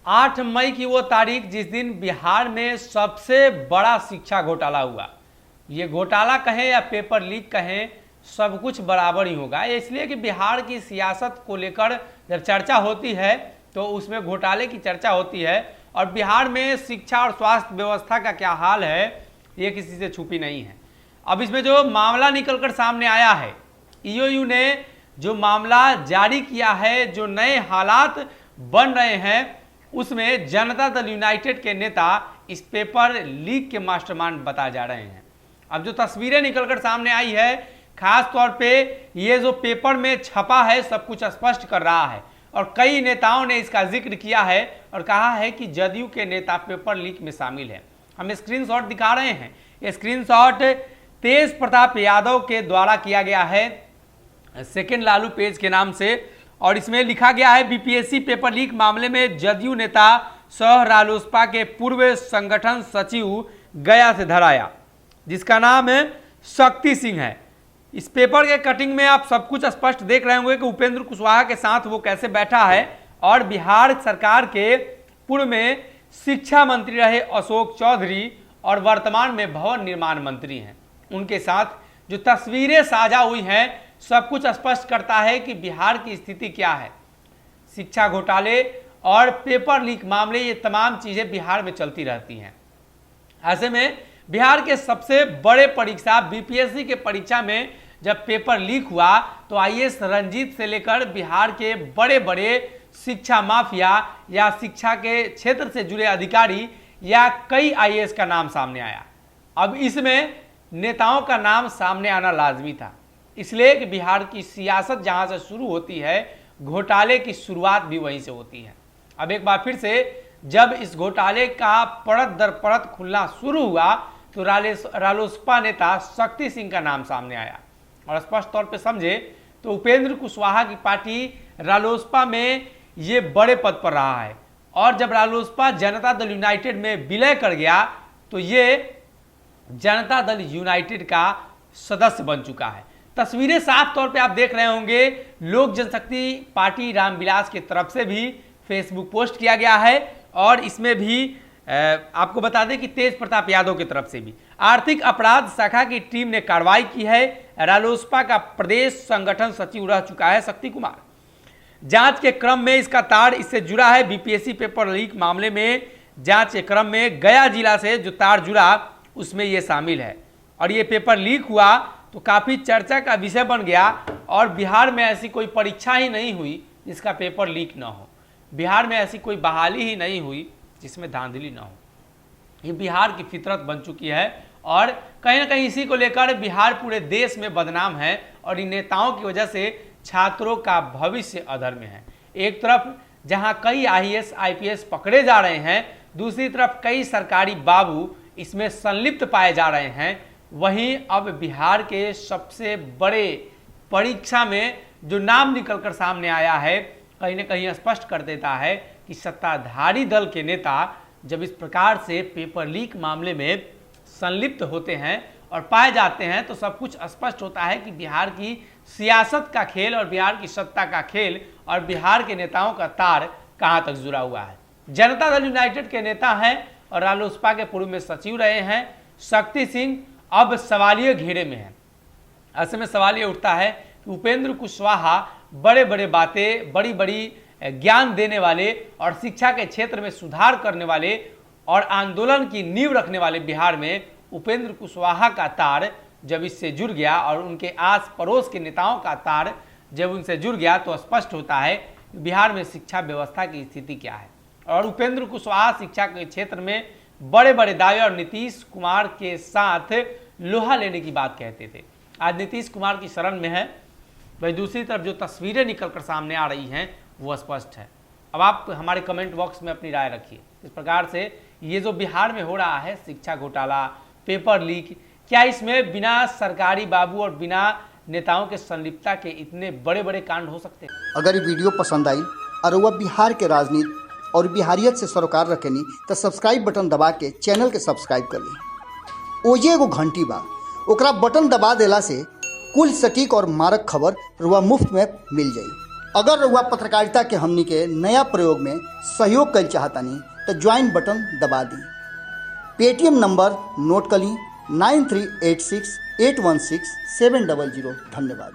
8 मई की वो तारीख जिस दिन बिहार में सबसे बड़ा शिक्षा घोटाला हुआ। ये घोटाला कहें या पेपर लीक कहें, सब कुछ बराबर ही होगा। इसलिए कि बिहार की सियासत को लेकर जब चर्चा होती है तो उसमें घोटाले की चर्चा होती है, और बिहार में शिक्षा और स्वास्थ्य व्यवस्था का क्या हाल है ये किसी से छुपी नहीं है। अब इसमें जो मामला निकलकर सामने आया है, ईओयू ने जो मामला जारी किया है, जो नए हालात बन रहे हैं, उसमें जनता दल यूनाइटेड के नेता इस पेपर लीक के मास्टरमाइंड बताए जा रहे हैं। अब जो तस्वीरें निकलकर सामने आई है, खास तौर पे ये जो पेपर में छपा है सब कुछ स्पष्ट कर रहा है, और कई नेताओं ने इसका जिक्र किया है और कहा है कि जदयू के नेता पेपर लीक में शामिल है। हम स्क्रीनशॉट दिखा रहे हैं। ये स्क्रीनशॉट तेज प्रताप यादव के द्वारा किया गया है, सेकेंड लालू पेज के नाम से, और इसमें लिखा गया है बीपीएससी पेपर लीक मामले में जदयू नेता सह रालोसपा के पूर्व संगठन सचिव गया से धराया, जिसका नाम शक्ति सिंह है। इस पेपर के कटिंग में आप सब कुछ स्पष्ट देख रहे होंगे कि उपेंद्र कुशवाहा के साथ वो कैसे बैठा है, और बिहार सरकार के पूर्व में शिक्षा मंत्री रहे अशोक चौधरी और वर्तमान में भवन निर्माण मंत्री हैं, उनके साथ जो तस्वीरें साझा हुई हैं सब कुछ स्पष्ट करता है कि बिहार की स्थिति क्या है। शिक्षा घोटाले और पेपर लीक मामले, ये तमाम चीजें बिहार में चलती रहती हैं। ऐसे में बिहार के सबसे बड़े परीक्षा बीपीएससी के परीक्षा में जब पेपर लीक हुआ तो आईएएस रंजीत से लेकर बिहार के बड़े बड़े शिक्षा माफिया या शिक्षा के क्षेत्र से जुड़े अधिकारी या कई आईएएस का नाम सामने आया। अब इसमें नेताओं का नाम सामने आना लाजमी था, इसलिए कि बिहार की सियासत जहां से शुरू होती है, घोटाले की शुरुआत भी वहीं से होती है। अब एक बार फिर से जब इस घोटाले का परत दर परत खुलना शुरू हुआ तो रालोसपा नेता शक्ति सिंह का नाम सामने आया, और स्पष्ट तौर पे समझे तो उपेंद्र कुशवाहा की पार्टी रालोसपा में ये बड़े पद पर रहा है, और जब रालोसपा जनता दल यूनाइटेड में विलय कर गया तो ये जनता दल यूनाइटेड का सदस्य बन चुका है। तस्वीरें साफ तौर पे आप देख रहे होंगे, लोक जनशक्ति पार्टी रामविलास की तरफ से भी फेसबुक पोस्ट किया गया है, और इसमें भी आपको बता दें कि तेज प्रताप यादव की तरफ से भी आर्थिक अपराध शाखा की टीम ने कार्रवाई की है। रालोसपा का प्रदेश संगठन सचिव रह चुका है शक्ति कुमार। जांच के क्रम में इसका तार इससे जुड़ा है। बीपीएससी पेपर लीक मामले में जांच के क्रम में गया जिला से जो तार जुड़ा उसमें ये शामिल है, और ये पेपर लीक हुआ तो काफ़ी चर्चा का विषय बन गया, और बिहार में ऐसी कोई परीक्षा ही नहीं हुई जिसका पेपर लीक ना हो, बिहार में ऐसी कोई बहाली ही नहीं हुई जिसमें धांधली ना हो। ये बिहार की फितरत बन चुकी है, और कहीं ना कहीं इसी को लेकर बिहार पूरे देश में बदनाम है, और इन नेताओं की वजह से छात्रों का भविष्य अधर में है। एक तरफ जहां कई आईएएस आईपीएस पकड़े जा रहे हैं, दूसरी तरफ कई सरकारी बाबू इसमें संलिप्त पाए जा रहे हैं, वहीं अब बिहार के सबसे बड़े परीक्षा में जो नाम निकलकर सामने आया है, कहीं ना कहीं स्पष्ट कर देता है कि सत्ताधारी दल के नेता जब इस प्रकार से पेपर लीक मामले में संलिप्त होते हैं और पाए जाते हैं तो सब कुछ स्पष्ट होता है कि बिहार की सियासत का खेल और बिहार की सत्ता का खेल और बिहार के नेताओं का तार कहां तक जुड़ा हुआ है। जनता दल यूनाइटेड के नेता हैं और रालोसपा के पूर्व में सचिव रहे हैं शक्ति सिंह, अब सवालिया घेरे में है। ऐसे में सवाल ये उठता है कि उपेंद्र कुशवाहा बड़े बड़े बातें, बड़ी बड़ी ज्ञान देने वाले और शिक्षा के क्षेत्र में सुधार करने वाले और आंदोलन की नींव रखने वाले बिहार में उपेंद्र कुशवाहा का तार जब इससे जुड़ गया और उनके आस पड़ोस के नेताओं का तार जब उनसे जुड़ गया तो स्पष्ट होता है कि बिहार में शिक्षा व्यवस्था की स्थिति क्या है। और उपेंद्र कुशवाहा शिक्षा के क्षेत्र में बड़े बड़े दावे और नीतीश कुमार के साथ लोहा लेने की बात कहते थे। आज नीतीश कुमार की शरण में है, वही दूसरी तरफ जो तस्वीरें निकलकर सामने आ रही हैं वो स्पष्ट है। अब आप हमारे कमेंट बॉक्स में अपनी राय रखिए। इस प्रकार से ये जो बिहार में हो रहा है शिक्षा घोटाला, पेपर लीक, क्या इसमें बिना सरकारी बाबू और बिना नेताओं के संलिप्तता के इतने बड़े बड़े कांड हो सकते हैं? अगर ये वीडियो पसंद आई और वह बिहार के राजनीति और बिहारियत से सरोकार रखेनी तो सब्सक्राइब बटन दबा के चैनल के सब्सक्राइब कर ली। ओजे एगो घंटी बा, ओकरा बटन दबा देला से कुल सटीक और मारक खबर रुआ मुफ्त में मिल जाई। अगर रउआ पत्रकारिता के हमनी के नया प्रयोग में सहयोग कर चाहतानी तो ज्वाइन बटन दबा दी। पेटीएम नंबर नोट कर ली 9386816700। धन्यवाद।